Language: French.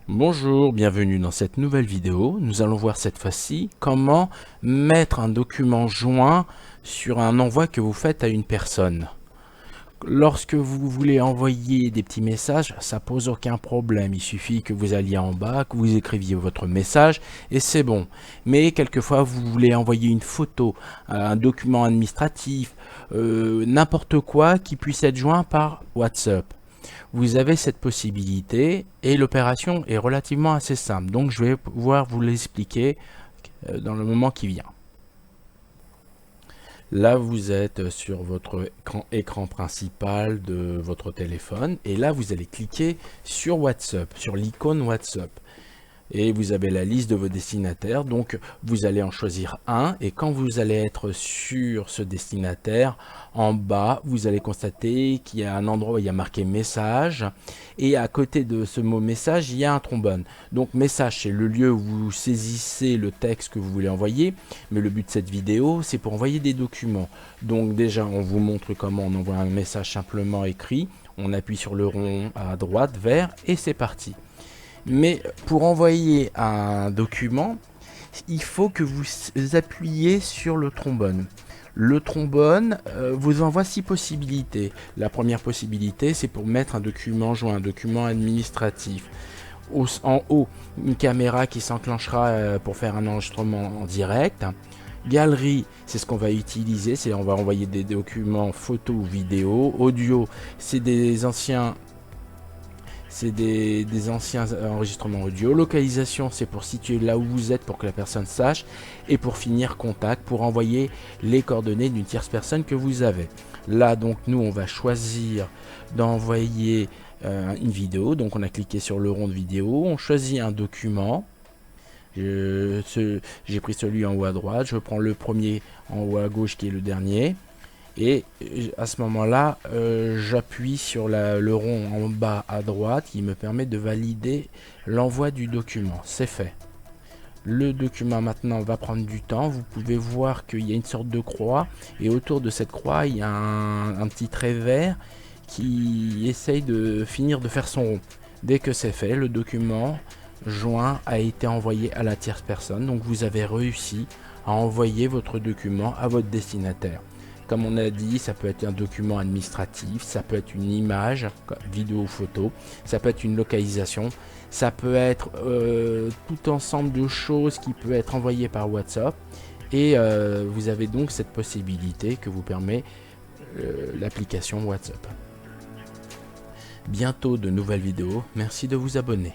Bonjour, bienvenue dans cette nouvelle vidéo. Nous allons voir cette fois-ci comment mettre un document joint sur un envoi que vous faites à une personne. Lorsque vous voulez envoyer des petits messages, ça pose aucun problème. Il suffit que vous alliez en bas, que vous écriviez votre message et c'est bon. Mais quelquefois, vous voulez envoyer une photo, un document administratif, n'importe quoi qui puisse être joint par WhatsApp. Vous avez cette possibilité et l'opération est relativement assez simple. Donc je vais pouvoir vous l'expliquer dans le moment qui vient. Là, vous êtes sur votre écran principal de votre téléphone et là, vous allez cliquer sur WhatsApp, sur l'icône WhatsApp. Et vous avez la liste de vos destinataires, donc vous allez en choisir un et quand vous allez être sur ce destinataire, en bas vous allez constater qu'il y a un endroit où il y a marqué message et à côté de ce mot message il y a un trombone. Donc message, c'est le lieu où vous saisissez le texte que vous voulez envoyer, mais le but de cette vidéo c'est pour envoyer des documents. Donc déjà on vous montre comment on envoie un message simplement écrit, on appuie sur le rond à droite vert et c'est parti. Mais pour envoyer un document, il faut que vous appuyiez sur le trombone. Le trombone vous envoie 6 possibilités. La première possibilité, c'est pour mettre un document joint, un document administratif. En haut, une caméra qui s'enclenchera pour faire un enregistrement en direct. Galerie, c'est ce qu'on va utiliser, c'est on va envoyer des documents photos ou vidéos. Audio, c'est des anciens enregistrements audio. Localisation, c'est pour situer là où vous êtes pour que la personne sache. Et pour finir, contact, pour envoyer les coordonnées d'une tierce personne que vous avez. Là, donc, nous, on va choisir d'envoyer une vidéo. Donc, on a cliqué sur le rond de vidéo. On choisit un document. J'ai pris celui en haut à droite. Je prends le premier en haut à gauche qui est le dernier. Et à ce moment-là, j'appuie sur le rond en bas à droite qui me permet de valider l'envoi du document. C'est fait. Le document maintenant va prendre du temps. Vous pouvez voir qu'il y a une sorte de croix et autour de cette croix, il y a un petit trait vert qui essaye de finir de faire son rond. Dès que c'est fait, le document joint a été envoyé à la tierce personne. Donc vous avez réussi à envoyer votre document à votre destinataire. Comme on a dit, ça peut être un document administratif, ça peut être une image, vidéo ou photo, ça peut être une localisation, ça peut être tout ensemble de choses qui peut être envoyé par WhatsApp. Et vous avez donc cette possibilité que vous permet l'application WhatsApp. Bientôt de nouvelles vidéos, merci de vous abonner.